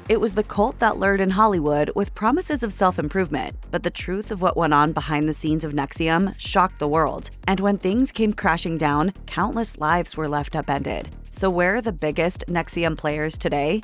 It was the cult that lured in Hollywood with promises of self-improvement, but the truth of what went on behind the scenes of NXIVM shocked the world. And when things came crashing down, countless lives were left upended. So where are the biggest NXIVM players today?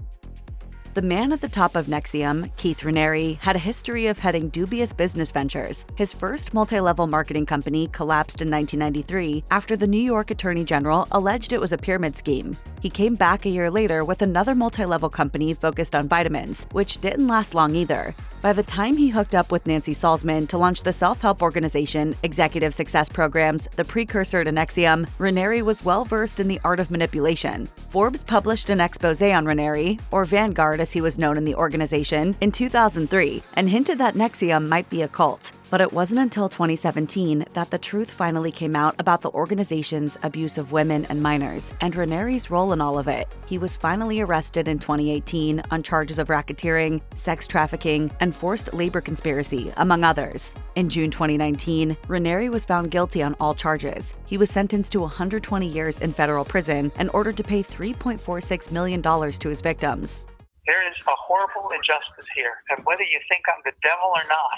The man at the top of NXIVM, Keith Raniere, had a history of heading dubious business ventures. His first multi-level marketing company collapsed in 1993 after the New York Attorney General alleged it was a pyramid scheme. He came back a year later with another multi-level company focused on vitamins, which didn't last long either. By the time he hooked up with Nancy Salzman to launch the self-help organization Executive Success Programs, the precursor to NXIVM, Raniere was well-versed in the art of manipulation. Forbes published an expose on Raniere, or Vanguard as he was known in the organization, in 2003 and hinted that NXIVM might be a cult. But it wasn't until 2017 that the truth finally came out about the organization's abuse of women and minors, and Raniere's role in all of it. He was finally arrested in 2018 on charges of racketeering, sex trafficking, and forced labor conspiracy, among others. In June 2019, Raniere was found guilty on all charges. He was sentenced to 120 years in federal prison and ordered to pay $3.46 million to his victims. There is a horrible injustice here, and whether you think I'm the devil or not,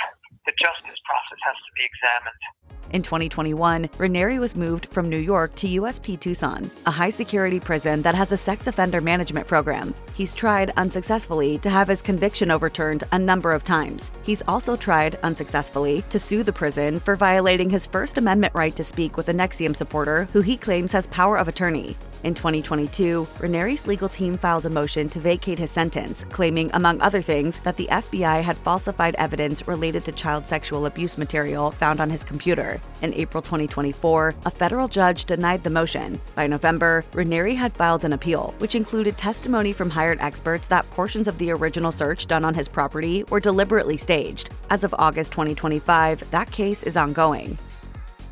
the justice process has to be examined. In 2021, Raniere was moved from New York to USP Tucson, a high-security prison that has a sex offender management program. He's tried unsuccessfully to have his conviction overturned a number of times. He's also tried unsuccessfully to sue the prison for violating his First Amendment right to speak with a NXIVM supporter who he claims has power of attorney. In 2022, Raniere's legal team filed a motion to vacate his sentence, claiming, among other things, that the FBI had falsified evidence related to child sexual abuse material found on his computer. In April 2024, a federal judge denied the motion. By November, Raniere had filed an appeal, which included testimony from hired experts that portions of the original search done on his property were deliberately staged. As of August 2025, that case is ongoing.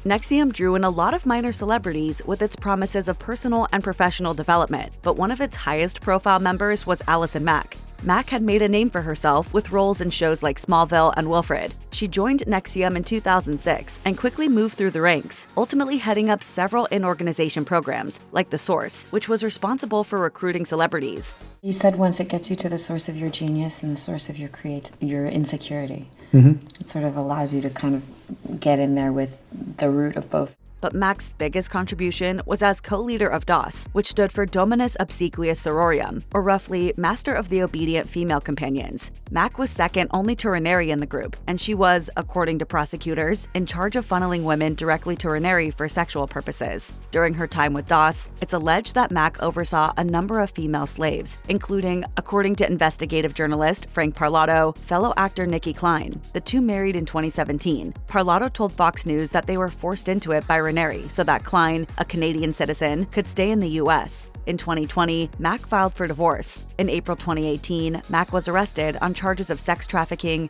NXIVM drew in a lot of minor celebrities with its promises of personal and professional development, but one of its highest-profile members was Allison Mack. Mack had made a name for herself with roles in shows like Smallville and Wilfred. She joined NXIVM in 2006 and quickly moved through the ranks, ultimately heading up several in-organization programs, like The Source, which was responsible for recruiting celebrities. You said once it gets you to the source of your genius and the source of your insecurity. It sort of allows you to kind of get in there with the root of both. But Mack's biggest contribution was as co-leader of DOS, which stood for Dominus Obsequious Sororium, or roughly Master of the Obedient Female Companions. Mack was second only to Raniere in the group, and she was, according to prosecutors, in charge of funneling women directly to Raniere for sexual purposes. During her time with DOS, it's alleged that Mack oversaw a number of female slaves, including, according to investigative journalist Frank Parlato, fellow actor Nicki Clyne. The two married in 2017. Parlato told Fox News that they were forced into it by Raniere so that Clyne, a Canadian citizen, could stay in the U.S. In 2020, Mack filed for divorce. In April 2018, Mack was arrested on charges of sex trafficking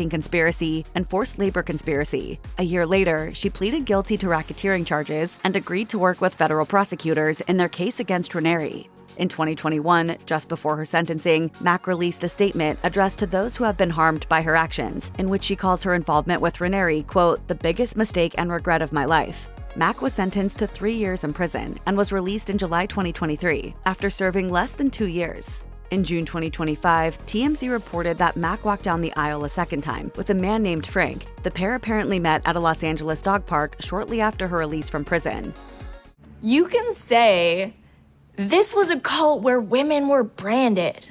conspiracy, and forced labor conspiracy. A year later, she pleaded guilty to racketeering charges and agreed to work with federal prosecutors in their case against Raniere. In 2021, just before her sentencing, Mack released a statement addressed to those who have been harmed by her actions, in which she calls her involvement with Raniere, quote, "the biggest mistake and regret of my life." Mack was sentenced to 3 years in prison and was released in July 2023, after serving less than 2 years. In June 2025, TMZ reported that Mack walked down the aisle a second time with a man named Frank. The pair apparently met at a Los Angeles dog park shortly after her release from prison. You can say this was a cult where women were branded,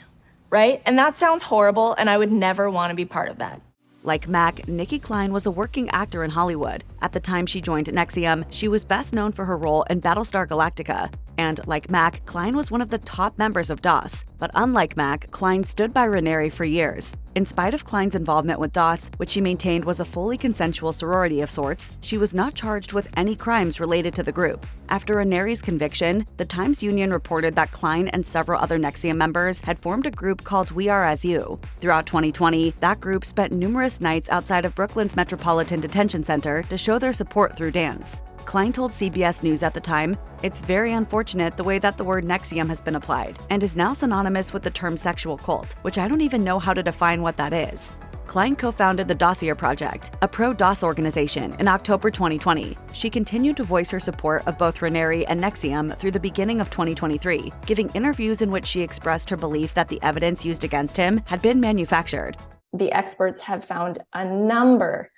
right? And that sounds horrible, and I would never want to be part of that. Like Mack, Nicki Clyne was a working actor in Hollywood. At the time she joined NXIVM, she was best known for her role in Battlestar Galactica. And like Mack, Clyne was one of the top members of DOS. But unlike Mack, Clyne stood by Raniere for years. In spite of Clyne's involvement with DOS, which she maintained was a fully consensual sorority of sorts, she was not charged with any crimes related to the group. After Raniere's conviction, the Times-Union reported that Clyne and several other NXIVM members had formed a group called We Are As You. Throughout 2020, that group spent numerous nights outside of Brooklyn's Metropolitan Detention Center to show their support through dance. Clyne told CBS News at the time, "It's very unfortunate the way that the word NXIVM has been applied, and is now synonymous with the term sexual cult, which I don't even know how to define what that is." Clyne co-founded the Dossier Project, a pro-DOS organization, in October 2020. She continued to voice her support of both Raniere and NXIVM through the beginning of 2023, giving interviews in which she expressed her belief that the evidence used against him had been manufactured. The experts have found a number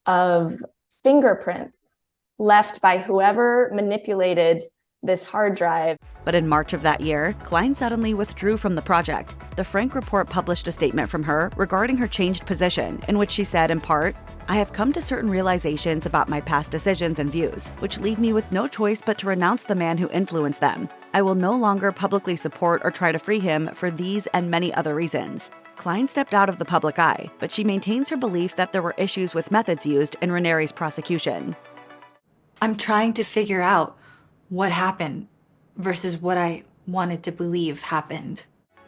of fingerprints left by whoever manipulated this hard drive. But in March of that year, Clyne suddenly withdrew from the project. The Frank Report published a statement from her regarding her changed position, in which she said, in part, "I have come to certain realizations about my past decisions and views, which leave me with no choice but to renounce the man who influenced them. I will no longer publicly support or try to free him for these and many other reasons." Clyne stepped out of the public eye, but she maintains her belief that there were issues with methods used in Raniere's prosecution. I'm trying to figure out what happened versus what I wanted to believe happened.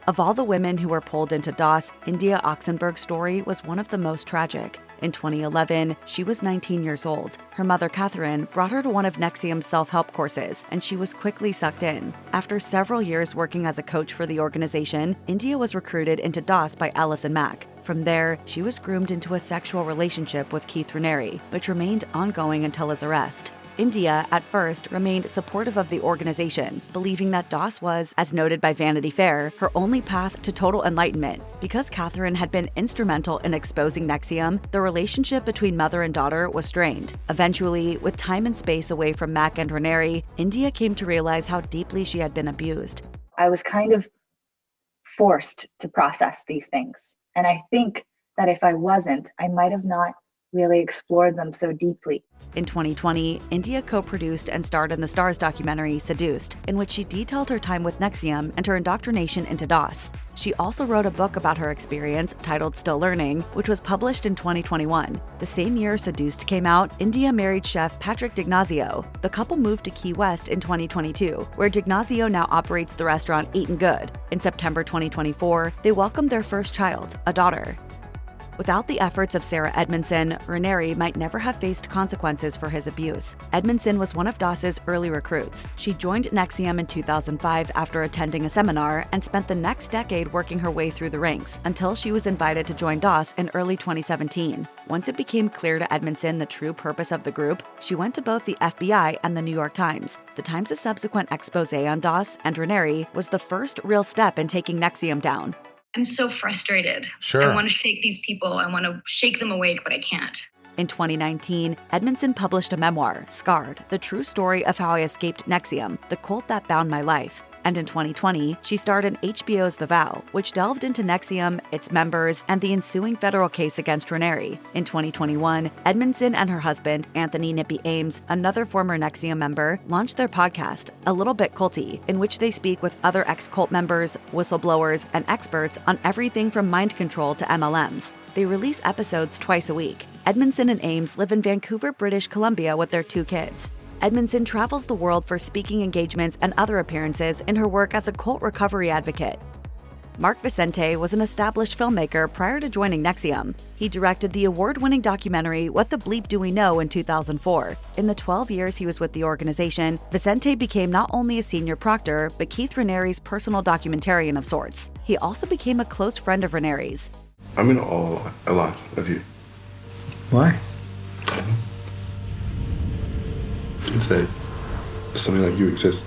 Of all the women who were pulled into DOS, India Oxenberg's story was one of the most tragic. In 2011, she was 19 years old. Her mother, Catherine, brought her to one of NXIVM's self-help courses, and she was quickly sucked in. After several years working as a coach for the organization, India was recruited into DOS by Allison Mack. From there, she was groomed into a sexual relationship with Keith Raniere, which remained ongoing until his arrest. India, at first, remained supportive of the organization, believing that DOS was, as noted by Vanity Fair, her only path to total enlightenment. Because Catherine had been instrumental in exposing NXIVM, the relationship between mother and daughter was strained. Eventually, with time and space away from Mack and Raniere, India came to realize how deeply she had been abused. I was kind of forced to process these things. And I think that if I wasn't, I might have not really explored them so deeply. In 2020, India co-produced and starred in the Starz documentary Seduced, in which she detailed her time with NXIVM and her indoctrination into DOS. She also wrote a book about her experience titled Still Learning, which was published in 2021. The same year Seduced came out, India married chef Patrick D'Ignazio. The couple moved to Key West in 2022, where D'Ignazio now operates the restaurant Eatin' Good. In September 2024, they welcomed their first child, a daughter. Without the efforts of Sarah Edmondson, Raniere might never have faced consequences for his abuse. Edmondson was one of DOS's early recruits. She joined NXIVM in 2005 after attending a seminar and spent the next decade working her way through the ranks until she was invited to join DOS in early 2017. Once it became clear to Edmondson the true purpose of the group, she went to both the FBI and the New York Times. The Times' subsequent expose on DOS and Raniere was the first real step in taking NXIVM down. I'm so frustrated. Sure. I want to shake these people. I want to shake them awake, but I can't. In 2019, Edmondson published a memoir, Scarred, the true story of how I escaped NXIVM, the cult that bound my life. And in 2020, she starred in HBO's The Vow, which delved into NXIVM, its members, and the ensuing federal case against Raniere. In 2021, Edmondson and her husband, Anthony Nippy Ames, another former NXIVM member, launched their podcast, A Little Bit Culty, in which they speak with other ex-cult members, whistleblowers, and experts on everything from mind control to MLMs. They release episodes twice a week. Edmondson and Ames live in Vancouver, British Columbia with their 2 kids. Edmondson travels the world for speaking engagements and other appearances in her work as a cult recovery advocate. Mark Vicente was an established filmmaker prior to joining NXIVM. He directed the award-winning documentary What the Bleep Do We Know in 2004. In the 12 years he was with the organization, Vicente became not only a senior proctor, but Keith Raniere's personal documentarian of sorts. He also became a close friend of Raniere's. I'm in awe a lot of you. Why? Say something like you exists.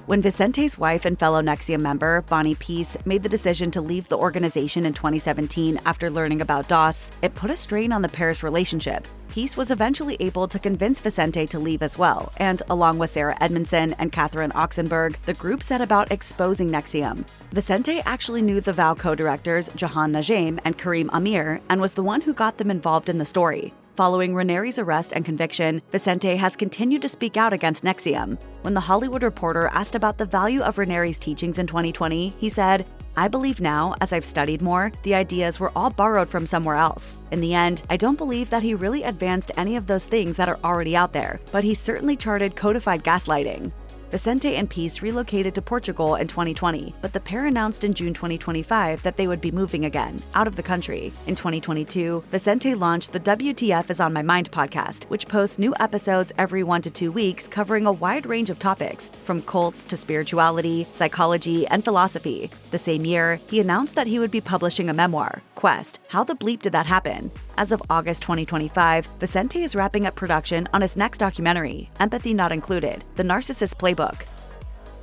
When Vicente's wife and fellow NXIVM member, Bonnie Peace, made the decision to leave the organization in 2017 after learning about DOS, it put a strain on the pair's relationship. Peace was eventually able to convince Vicente to leave as well, and along with Sarah Edmondson and Catherine Oxenberg, the group set about exposing NXIVM. Vicente actually knew the Vow co-directors Jahan Najem and Kareem Amir and was the one who got them involved in the story. Following Raniere's arrest and conviction, Vicente has continued to speak out against NXIVM. When The Hollywood Reporter asked about the value of Raniere's teachings in 2020, he said, "I believe now, as I've studied more, the ideas were all borrowed from somewhere else. In the end, I don't believe that he really advanced any of those things that are already out there, but he certainly charted codified gaslighting." Vicente and Peace relocated to Portugal in 2020, but the pair announced in June 2025 that they would be moving again, out of the country. In 2022, Vicente launched the WTF is on My Mind podcast, which posts new episodes every 1 to 2 weeks covering a wide range of topics, from cults to spirituality, psychology, and philosophy. The same year, he announced that he would be publishing a memoir, quest. How the bleep did that happen? As of August 2025, Vicente is wrapping up production on his next documentary, Empathy Not Included: The Narcissist Playbook.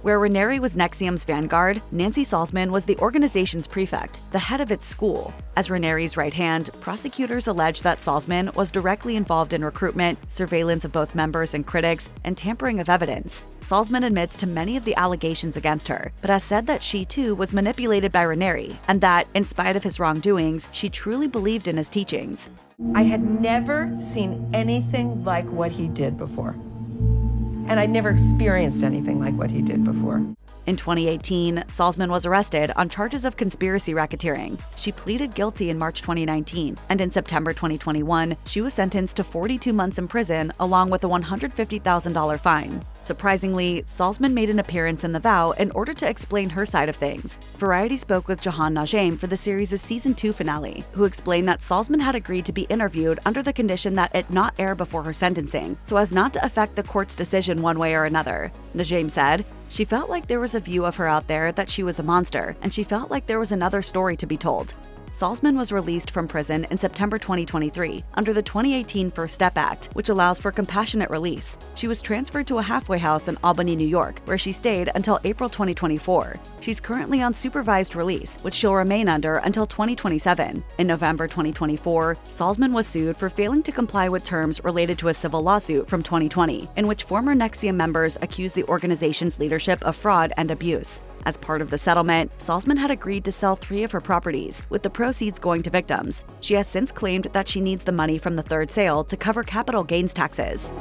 Where Raniere was NXIVM's vanguard, Nancy Salzman was the organization's prefect, the head of its school. As Raniere's right hand, prosecutors allege that Salzman was directly involved in recruitment, surveillance of both members and critics, and tampering of evidence. Salzman admits to many of the allegations against her, but has said that she too was manipulated by Raniere, and that, in spite of his wrongdoings, she truly believed in his teachings. I had never seen anything like what he did before. And I'd never experienced anything like what he did before. In 2018, Salzman was arrested on charges of conspiracy racketeering. She pleaded guilty in March 2019, and in September 2021, she was sentenced to 42 months in prison along with a $150,000 fine. Surprisingly, Salzman made an appearance in The Vow in order to explain her side of things. Variety spoke with Jahan Najem for the series' Season 2 finale, who explained that Salzman had agreed to be interviewed under the condition that it not air before her sentencing, so as not to affect the court's decision one way or another. Najem said, "She felt like there was a view of her out there that she was a monster, and she felt like there was another story to be told." Salzman was released from prison in September 2023 under the 2018 First Step Act, which allows for compassionate release. She was transferred to a halfway house in Albany, New York, where she stayed until April 2024. She's currently on supervised release, which she'll remain under until 2027. In November 2024, Salzman was sued for failing to comply with terms related to a civil lawsuit from 2020, in which former NXIVM members accused the organization's leadership of fraud and abuse. As part of the settlement, Salzman had agreed to sell 3 of her properties, with the proceeds going to victims. She has since claimed that she needs the money from the third sale to cover capital gains taxes.